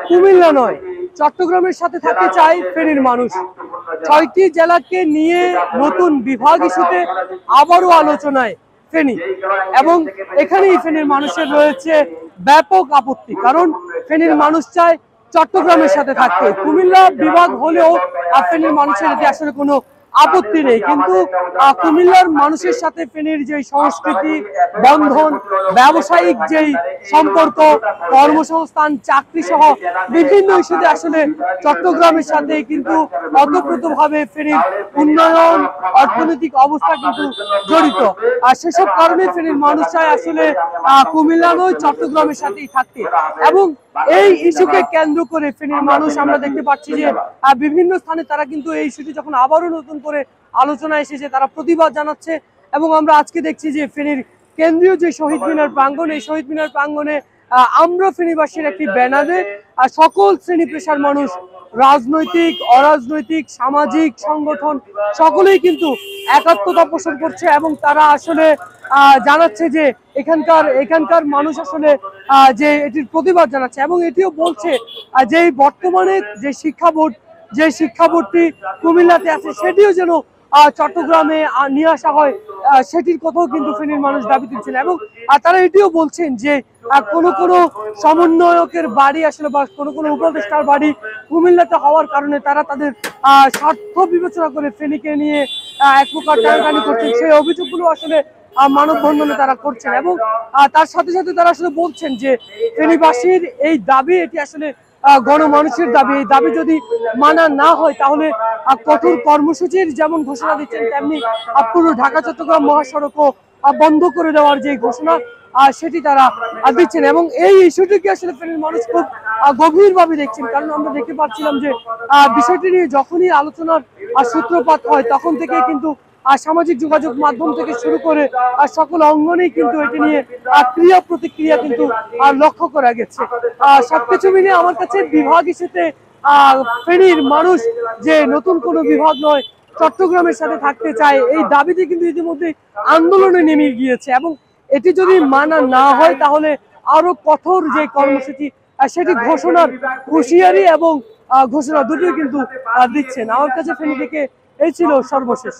কুমিল্লা নয়, চট্টগ্রামের সাথে থাকতে চায় ফেনীর মানুষ। ৬টি জেলাকে নিয়ে নতুন বিভাগ ইস্যুতে আবারও আলোচনায় ফেনী, এবং এখানেই ফেনীর মানুষের রয়েছে ব্যাপক আপত্তি। কারণ ফেনীর মানুষ চায় চট্টগ্রামের সাথে থাকতে। কুমিল্লা বিভাগ হলেও ফেনীর মানুষের এতে আসলে কোনো আপত্তি নেই, কিন্তু কুমিল্লার মানুষের সাথে ফেনীর যে সংস্কৃতি বন্ধন, ব্যবসায়িক যেই সম্পর্ক, কর্মসংস্থান, চাকরি সহ বিভিন্ন ইস্যুতে আসলে চট্টগ্রামের সাথে কিন্তু ওতপ্রোতভাবে ফেনীর উন্নয়ন, অর্থনৈতিক অবস্থা কিন্তু জড়িত। আর সেসব কারণে ফেনীর মানুষ চায় আসলে কুমিল্লা নয়, চট্টগ্রামের সাথেই থাকতে। এবং এই ইস্যুকে কেন্দ্র করে ফেনীর মানুষ আমরা দেখতে পাচ্ছি যে বিভিন্ন স্থানে তারা কিন্তু এই ইস্যুটি যখন আবারও নতুন করে আলোচনা এসেছে তারা প্রতিবাদ জানাচ্ছে। এবং আমরা আজকে দেখছি যে ফেনীর কেন্দ্রীয় যে শহীদ মিনার প্রাঙ্গণ, এই শহীদ মিনার প্রাঙ্গণে আমরা ফেনীবাসীর একটি ব্যানারে সকল শ্রেণী পেশার মানুষ, রাজনৈতিক, অরাজনৈতিক, সামাজিক সংগঠন সকলেই কিন্তু একাত্মতা পোষণ করছে। এবং তারা আসলে জানাচ্ছে যে এখানকার মানুষ আসলে যে এটির প্রতিবাদ জানাচ্ছে, এবং এটিও বলছে যে বর্তমানে যে শিক্ষা বোর্ডটি কুমিল্লাতে আছে সেটিও যেন চট্টগ্রামে নিয়ে আসা হয়, সেটির কথাও কিন্তু ফেনীর মানুষ দাবি তুলছেন। এবং তারা এটিও বলছেন যে কোনো সমন্বয়কের বাড়ি আসলে বা কোনো উপদেষ্টার বাড়ি কুমিল্লাতে হওয়ার কারণে তারা তাদের স্বার্থ বিবেচনা করে ফেনীকে নিয়ে এক প্রকার টানাটানি করছেন। সেই অভিযোগগুলো আসলে মানববন্ধনে তারা করছেন। এবং তার সাথে সাথে তারা আসলে বলছেন যে ফেনীবাসীর এই দাবি, এটি আসলে গণমানুষের দাবি। এই দাবি যদি মানা না হয় তাহলে কঠোর কর্মসূচির যেমন ঘোষণা দিচ্ছেন, তেমনি পুরো ঢাকা চট্টগ্রাম মহাসড়কও বন্ধ করে দেওয়ার যে ঘোষণা সেটি তারা দিচ্ছেন। এবং এই ইস্যুটিকে আসলে ফেনীর মানুষ খুব গভীরভাবে দেখছেন। কারণ আমরা দেখতে পাচ্ছিলাম যে বিষয়টি নিয়ে যখনই আলোচনার সূত্রপাত হয় তখন থেকে কিন্তু সামাজিক যোগাযোগ মাধ্যম থেকে শুরু করে সকল অঙ্গনেই কিন্তু এটি নিয়ে ক্রিয়া প্রতিক্রিয়া কিন্তু লক্ষ্য করা গেছে। সবকিছু মিলিয়ে আমার কাছে বিভাগ ইস্যুতে ফেনীর মানুষ যে নতুন কোনো বিভাগ নয়, চট্টগ্রামের সাথে থাকতে চায়, এই দাবিতে কিন্তু ইতিমধ্যে আন্দোলনে নেমে গিয়েছে। এবং এটি যদি মানা না হয় তাহলে আরো কঠোর যে কর্মসূচি সেটি ঘোষণার হুঁশিয়ারি এবং ঘোষণা দুটোই কিন্তু দিচ্ছেন। আমার কাছে ফেনী থেকে এই ছিল সর্বশেষ।